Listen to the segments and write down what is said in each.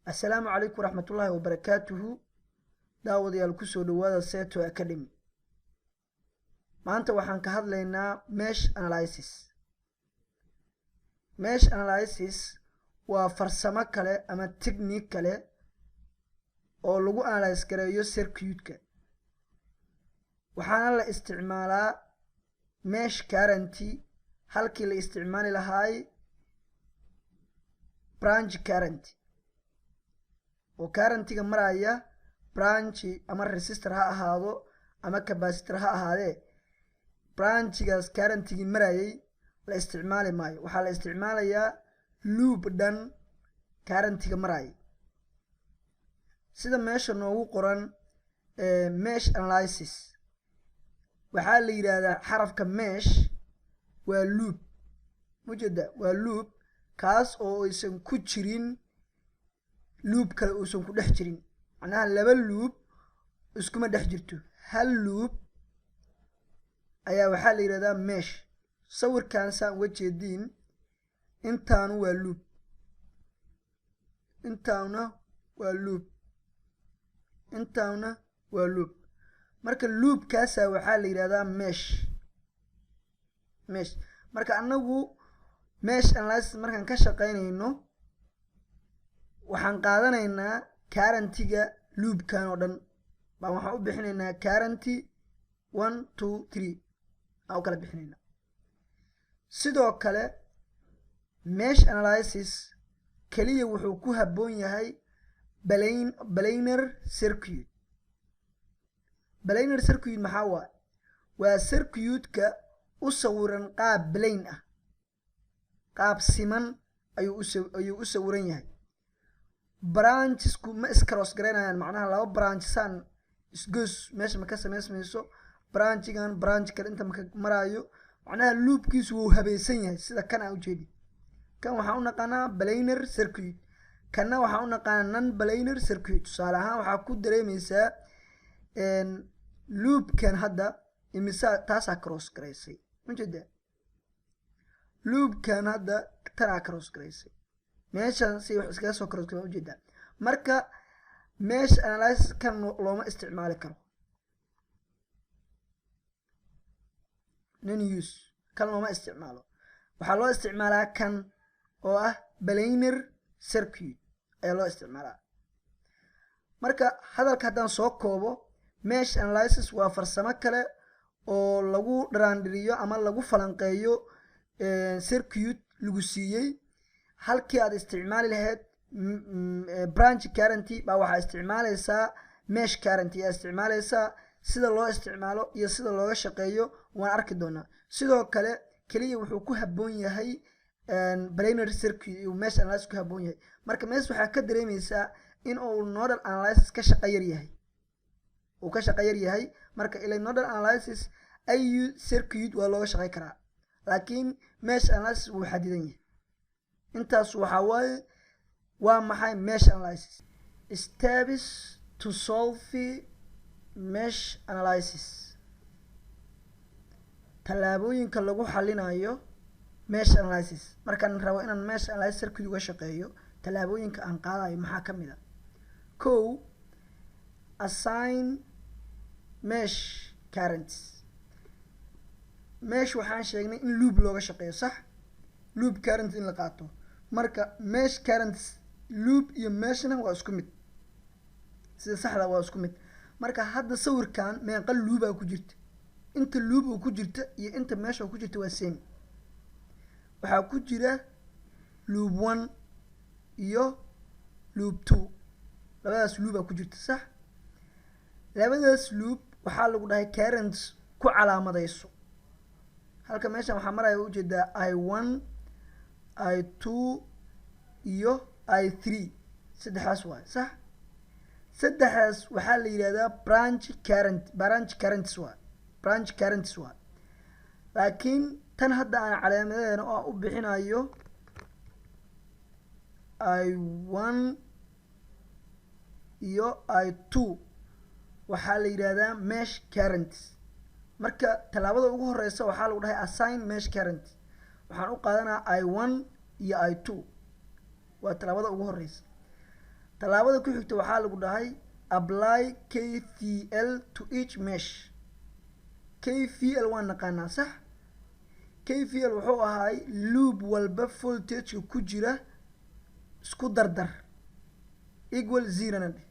السلام عليكم ورحمة الله وبركاته. داوديال kusoo dhawaada Seto Academy. maanta waxaan ka hadlaynaa mesh analysis. mesh analysis waa farsamo kale ama technique kale oo lagu analyze gareeyo circuit-ka. waxaana la isticmaalaa mesh current halkii la isticmaali lahaa branch current oo current-ga maraya branch ama resistor ha ahaado ama capacitor ha ahaadee branch-gaas current-gi marayay la isticmaali maayo. waxaa la isticmaalayaa loop dhan current-ga marayay sida meesha noogu qoran mesh analysis. waxaa la yiraahdaa xarafka mesh waa loop mujada waa loop kaas oo aysan ku jirin loop kale uusan ku dhex jirin, macnaha laba loop iskuma dhex jirto, hal loop ayaa waxaa la yiraahdaa mesh. sawirkan saan uga jeediin intaanu waa loop, intaana waa loop, intaana waa loop. marka loop kaasa waxaa la yiraahdaa mesh. marka anagu mesh analysis markaan ka shaqeynayno waxaan qaadanaynaa current-ga loop-kan oo dhan baan waxaan u bixinaynaa current 1 2 3 aan u kala bixinaynaa. sidoo kale mesh analysis kaliya wuxuu ku habboon yahay planar circuit. planar circuit maxaa waaye? waa circuit-ka u sawiran qaab plane ah, qaab siman ayuu u sawiran yahay. branchesku ma iskross garaynayaan, macnaha laba branchsan isgoos meesha ma ka samaysmayso, branchigan branch kale inta maka maraayo, macnaha loopkiisu wuu habaysan yahay sida kan aan ujeedi. kan waxaan u naqaanaa planar circuit, kanna waxaan u naqaanaa non planar circuit. tusaale ahaan waxaa ku dareemaysaa loopkan hadda imisa taasaa cross garaysay ujeeda, loopkan hadda tanaa cross garaysay, meeshan si wax iskaga soo cross garay ujeeda. marka mesh analysis kan looma isticmaali karo, non use kan looma isticmaalo. waxaa loo isticmaalaa kan oo ah planar circuit ayaa loo isticmaalaa. marka hadalka haddaan soo koobo, mesh analysis waa farsamo kale oo lagu dharaandhiriyo ama lagu falanqeeyo circuit lagu siiyey. halkii aad isticmaali lahayd branch current baa waxaa isticmaalaysaa mesh current ayaa isticmaalaysaa. sida loo isticmaalo iyo sida looga shaqeeyo waan arki doonaa. sidoo kale kaliya wuxuu ku habboon yahay planar circuit iyo mesh analysis ku habboon yahay. marka mesh waxaa ka dareemaysaa in uu nodal analysis ka shaqo yar yahay, uu ka shaqo yar yahay. marka ilaa nodal analysis ayu circuit waa looga shaqey karaa, laakiin mesh analysis wuu xadidan yahay. intaas waxaa waaye waa maxay mesh analysis. steps to solve mesh analysis. tallaabooyinka lagu xalinayo mesh analysis. markaan rabo inaan mesh analysis circuit uga shaqeeyo, tallaabooyinka aan qaadayo maxaa ka mid ah? kow, assign mesh currents. mesh waxaan sheegnay in loop looga shaqeeyo, sax? loop current in la qaato. marka mesh currents loop iyo meshna waa isku mid, sida saxda waa isku mid. marka hadda sawirkan meeqa loop ku jirta, inta loop ku jirta iyo inta mesh ku jirta waa same. waxaa ku jira loop 1 iyo loop 2, labadaas loop ku jirta, sax? labadaas loop waxaa lagu dhahay currents ku calaamadayso. halka meeshan waxaa maraya ujeedaa I1 I2 iyo I3, saddexdaas waay, sax? saddexdaas waxaa la yiraahdaa branch currents waay, branch currents waay. laakiin tan hadda aan calaamadeena oo u bixinayo I1 iyo I2 waxaa la yiraahdaa mesh currents. marka talaabada ugu horeysa waxaa lagu dhahay assign mesh current waxaan u qaadanaa I1 iyo I2 waa talaabada ugu horeysa talaabada ku xigta waxaa lagu dhahay apply KVL to each mesh KVL waan naqaanaa sax KVL wuxuu ahaay loop walba voltage ku jira isku dardar equal 0 na dheh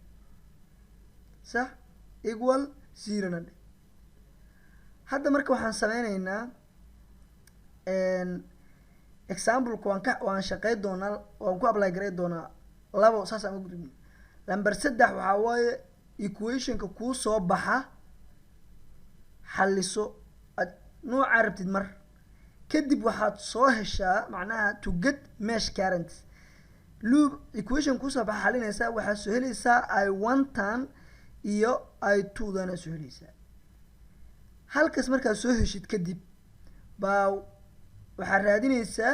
صح equal 0 na dheh hadda marka waxaan sameynaynaa example waan shaqeyn doonaa waan ku apply gareyn doonaa labo saas aan ugu gudubno number 3 waxaa waaye equation-ka kuu soo baxa xalliso nooca rabtid mar kadib waxaad soo heshaa macnaha to get mesh current loop equation kuu soo baxa xalinaysaa waxaad soo helaysaa I1 tan iyo I2 dana soo helaysaa halkaas markaad soo heshid kadib baa waxaad raadinaysaa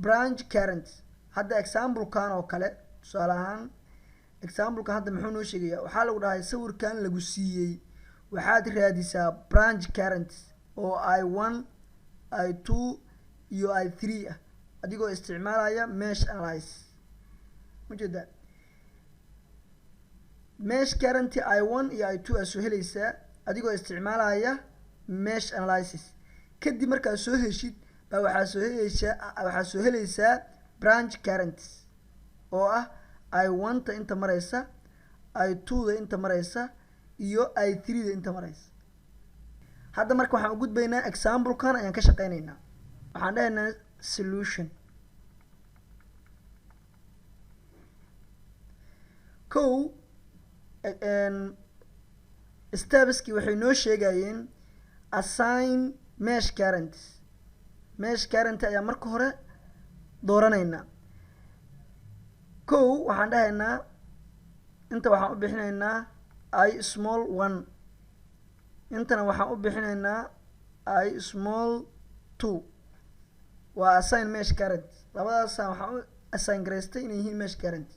branch current hadda example kan oo kale tusaale ahaan example kan hadda muxuu noo sheegayaa waxaa lagu dhahay sawirkan lagu siiyey waxaad raadisaa branch current oo I1 I2 iyo I3 ah adigoo isticmaalaya mesh analysis mujeda mesh current I1 iyo I2 aad soo helaysaa adigoo isticmaalaya mesh analysis kadib markaad soo heshid baa waxaa soo helaysaa branch current oo ah I1 ta inta maraysa I2 da inta maraysa iyo I3 da inta maraysa hadda marka waxaan u gudbaynaa example kan ayaan ka shaqeynaynaa waxaan dhahaynaa solution stepski waxay noo sheegayeen assign mesh current ayaa marka hore dooranaynaa waxaan dhahaynaa inta waxaan u bixinaynaa I small 1 intana waxaan u bixinaynaa I small 2 waa assign mesh current labadaas waxaan u assign gareystay inay yihiin mesh current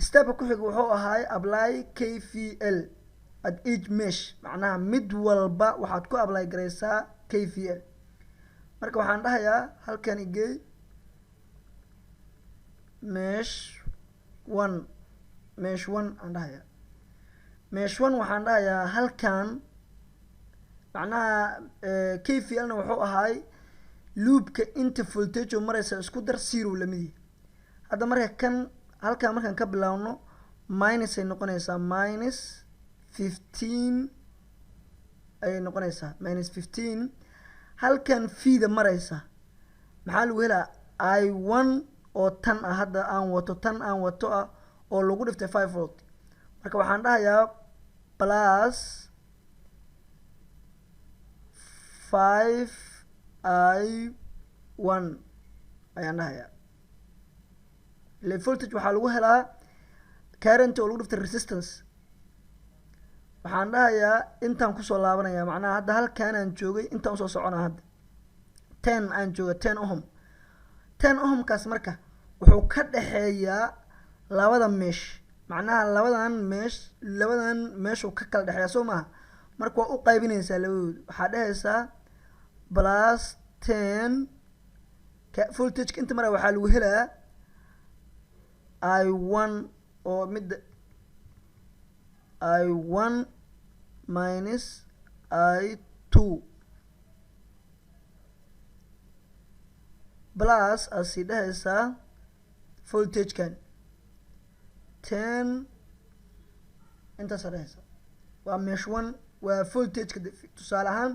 step ku xiga wuxuu ahaay apply KVL at each mesh macnaha mid walba waxaad ku apply gareysaa KVL marka waxaan dhahayaa halkan igey mesh 1 aan dhahayaa mesh 1 waxaan dhahayaa halkan macnaha KVL na wuxuu ahaay loopka inta voltage oo maraysa isku dar 0 lamidi hadda marka kan halkan markaan ka bilaawno minus ay noqonaysaa minus 15 ayay noqonaysaa minus 15 halkan fida maraysa maxaa lagu helaa I1 oo tan ah hadda aan wato ah oo lagu dhiftay 5 volt marka waxaan dhahayaa plus 5I1 ayaan dhahayaa le voltage waxaa lagu helaa current oo lagu dhiftay resistance waxaan dhahayaa intaan kusoo laabanaya macnaha hadda halkan aan joogay intaan usoo socona hadda 10 aan jooga 10 ohm 10 ohmkaas marka wuxuu ka dhaxeeyaa labada mesh macnaha labadan mesh uu ka kala dhaxeeyaa soo maaha marka waa u qaybinaysaa labadooda waxaa dhahaysaa plus 10 voltage inta mara waxaa lagu helaa I1 oo midda I1 minus I2 plus asi dhahaysaa voltage kan 10 intaasa dhahaysaa waa mesh 1 waa voltage ka tusaale ahaan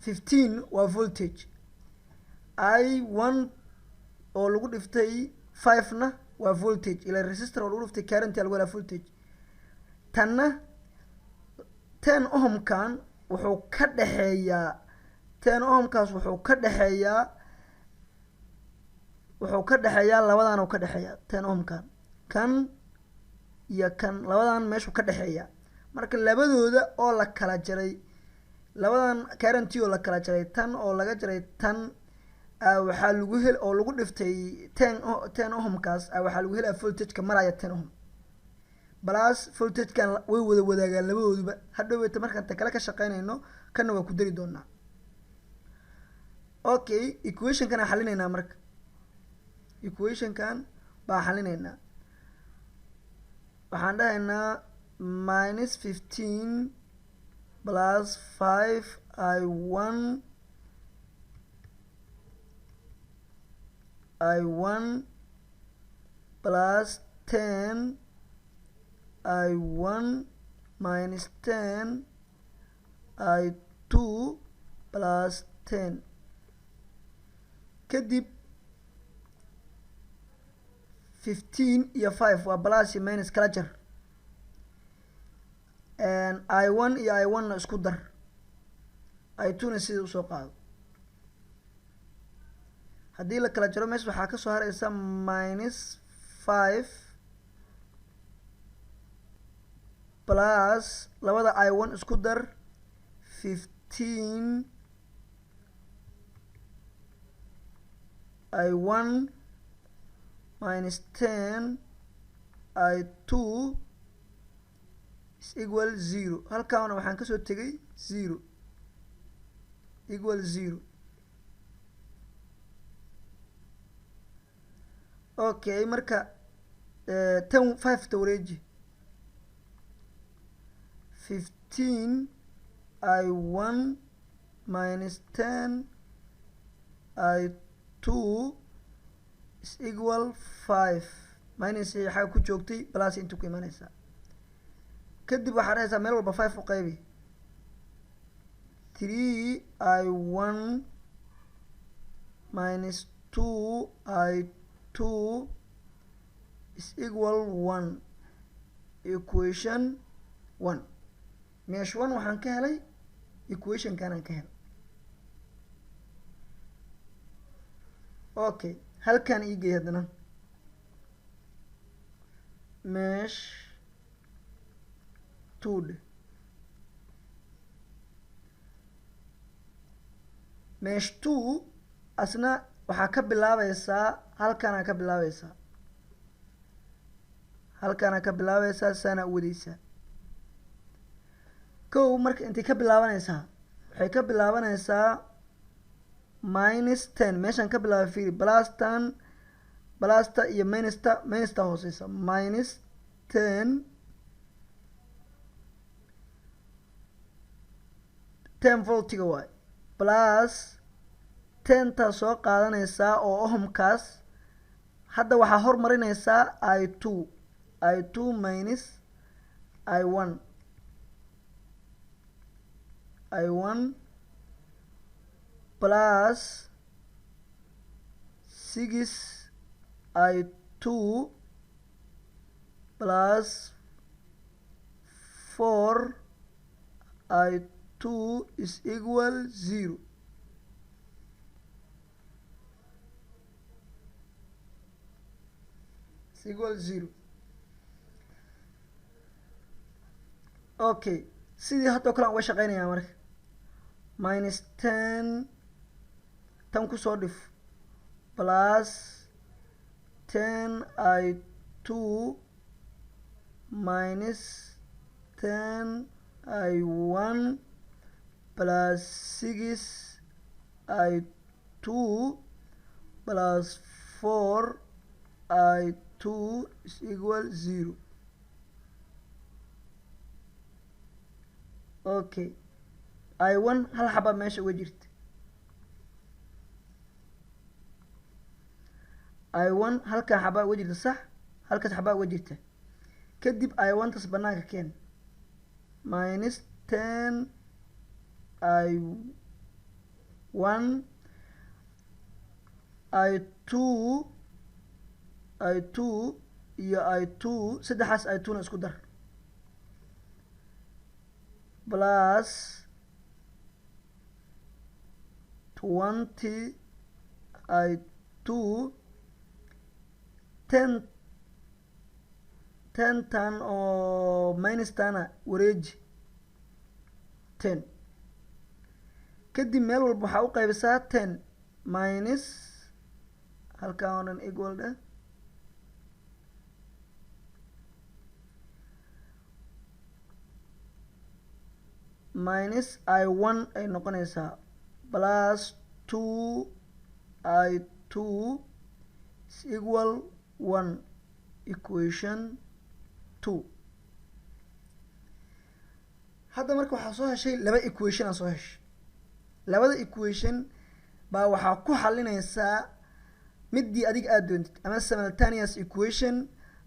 15 waa voltage I1 oo lagu dhiftay 5 na waa voltage ila resistor oo lagu dhiftay current lagu helaa voltage tanna 10 ohm kan wuxuu ka dhaxeeyaa 10 ohm kaas wuxuu ka dhaxeeyaa labadan oo ka dhaxeeyaa 10 ohm kan iyo kan labadan meeshu ka dhaxeeyaa marka labadooda oo la kala jaray labadan current oo la kala jaray tan oo laga jaray tan waxaa lagu hel oo lagu dhiftay 10 ohm kaas waxaa lagu helaa voltage ka maraya 10 ohm plus voltagekan way wada wadaagaan labadooduba hadhoweyta markaan ta kale ka shaqeynayno kana waa ku dari doonaa. okay, equationkan aan xalinaynaa marka. equationkan baan xalinaynaa. waxaan dhahaynaa minus 15 plus 5i1 plus 10 i1 minus 10 i2 plus 10 kadib 15 iyo 5 waa plus iyo minus kala jar i1 iyo i1 na isku dar i2 na sida usoo qaado. haddii la kala jaro meesha waxaa kasoo haraysa minus 5 plus labada i1 isku dar 15 i1 minus 10 i2 is equal 0. halkaana waxaan kasoo tegay 0 equal 0. okay, marka 10 5 ta wareeji 15 i1 minus 10 i2 is equal 5 minus waxaa ku joogtay plus inta ku imanaysaa. kadib waxaa dhahaysaa meel walba 5 u qaybi 3 i1 minus 2 i2 is equal 1 equation 1 mesh 1 waxaan ka helay equation kanaan ka helay. okay, halkan iigay haddana mesh 2 mesh 2 asna waxaa ka bilaabaysaa halkaana ka bilaabaysaa saana u wadaysaa. kow marka intay ka bilaabanaysaa waxay ka bilaabanaysaa minus 10 meeshaan ka bilaaba fiiri plusta iyo minusta hooseysa minus 10 voltiga waay plus 10 taa soo qaadanaysaa oo ohmkaas hadda waxaa hormarinaysaa i2 minus i1 plus 6 i2 plus 4 i2 is equal 0. equal 0. okay, sidii haddoo kale aan uga shaqeynayaa marka minus 10 tan kusoo dhif plus 10 i2 minus 10 i1 plus 6 i2 plus 4 i2 is equal 0. okay, i1 hal xaba meesha uga jirta i1 halkan xabaa uga jirta sax halkaas xabaa uga jirta. kadib i1 tas banaanka keen minus 10 i1 i2 iyo i2 saddexaas i2 na isku dar plus 20 i2 10 tan oo minus tana wareeji 10 kadib meel walba waxaa u qaybisaa 10 minus halkaan oo dhan equal dheh minus I1 ay noqonaysaa plus 2I2 is equal 1 equation 2. hadda marka waxaa soo heshay laba equation aan soo heshay. labada equation baa waxaa ku xalinaysaa midii adiga aad doontid, ama simultaneous equation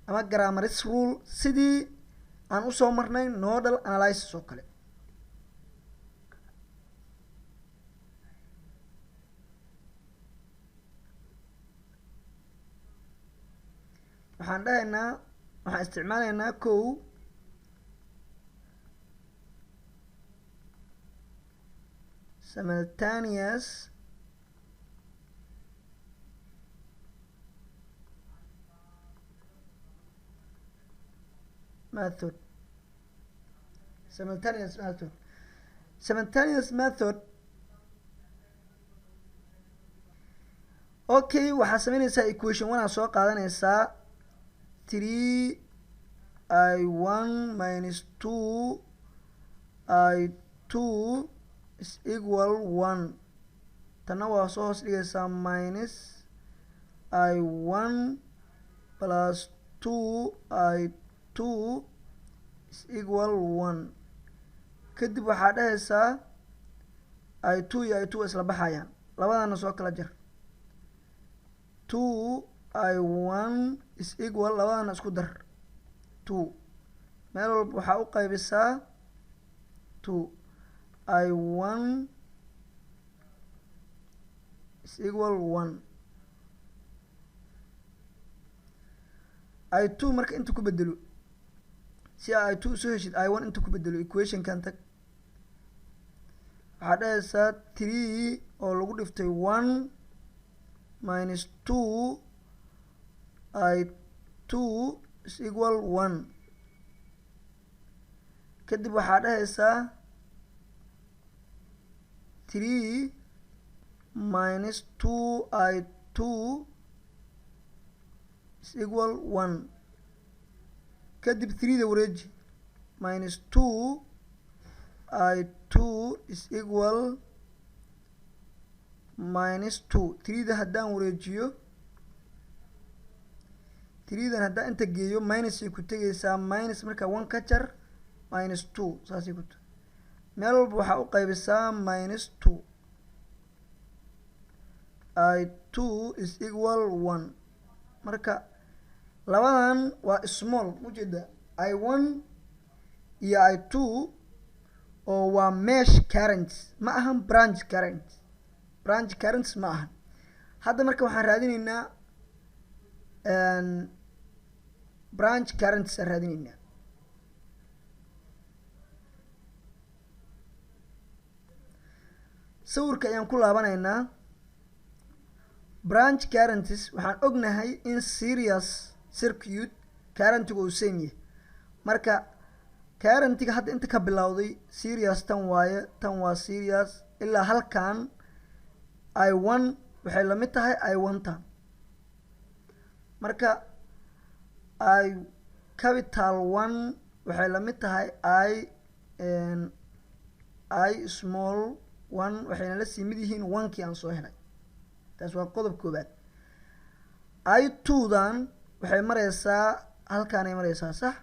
ama Cramer's rule sidii aan usoo marnay nodal analysis oo kale. waxaan dhahaynaa waxaan isticmaalaynaa kow simultaneous method. simultaneous method okay, waxaa sameynaysaa equation 1 aa soo qaadanaysaa 3I1 minus 2I2 is equal 1. tanna waa soo hoos dhigaysaa minus I1 plus 2I2 is equal 1. kadib waxaa dhahaysaa I2 iyo I2 isla baxayaan, labadana soo kala jar. 2I1 is equal, labadana isku dar 2, meel walba waxaa u qaybisaa 2I1 is equal 1. I2 marka inta ku bedelo, si I2 soo heshid I1 inta ku bedelo equation kan tag, waxaa dhahaysaa 3 oo lagu dhiftay 1 minus 2I2 is equal 1. kadib waxaa dhahaysaa 3 minus 2I2 is equal 1. kadib 3 da wareeji, minus 2I2 is equal minus 2. 3 da haddaan wareejiyo, 3 dan haddaan inta geeyo minus ay ku tegaysaa, minus marka 1 ka jar minus 2 saasay ku tahay, meel walba waxaa u qaybisaa minus 2. I2 is equal 1. marka labadan waa small, ujeeda I1 iyo I2 oo waa mesh currents, ma ahan branch currents. branch currents ma ahan. hadda marka waxaan raadinaynaa branch currents aan raadinaynaa. sawirka ayaan ku laabanaynaa. branch currents waxaan ognahay in series circuit currentiga uu same yahay. marka currentiga hadda inta ka bilowday series tan waaye, tan waa series ilaa halkan I1 waxay la mid tahay I1 tan. marka I capital 1 waxay la mid tahay I small 1 waxayna la sii mid yihiin 1kii aan soo helay. taas waa qodob koobaad. I2 dan waxay maraysaa halkaanay maraysaa, sax?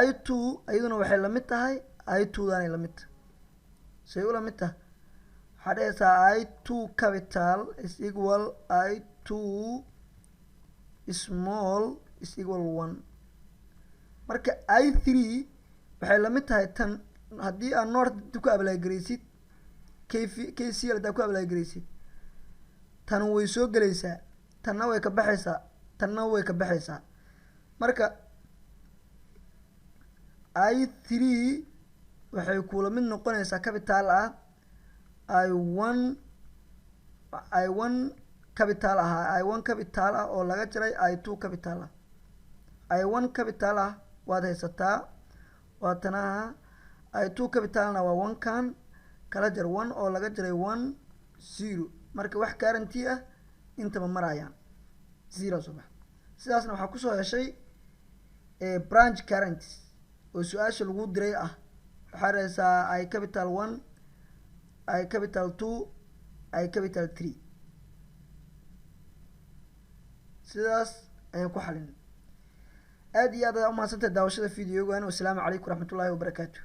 I2 iyaduna waxay la mid tahay I2 danay la mid tahay. say u la mid tahay, waxaa dhahaysaa I2 capital is equal I2 small is equal 1. marka I3 waxay la mid tahay tan, haddii aad north ku apply garaysid KCL hadaa ku apply garaysid, tan way soo gelaysaa, tanna way ka baxaysaa, tanna way ka baxaysaa. marka I3 waxay kula mid noqonaysaa capital ah I1 capital ah oo laga jiray I2 capital ah. I1 capital ah waad haysataa, waa tanaha. I2 capitalna waa 1 kan kala jar 1 oo laga jiray 1 0. marka wax guarantee ah intaba marayaan 0 soo bax. sidaasna waxaa kusoo heshay branch currents oo su-aasha lagu diray ah waxaa raadsaa I capital 1 I capital 2 I capital 3 sidaas ayaan ku xalin. aad iyo aad ayaa umahadsantahay daawashada videogan. wassalaamu calaykum waraxmatullaahi wabarakaatu.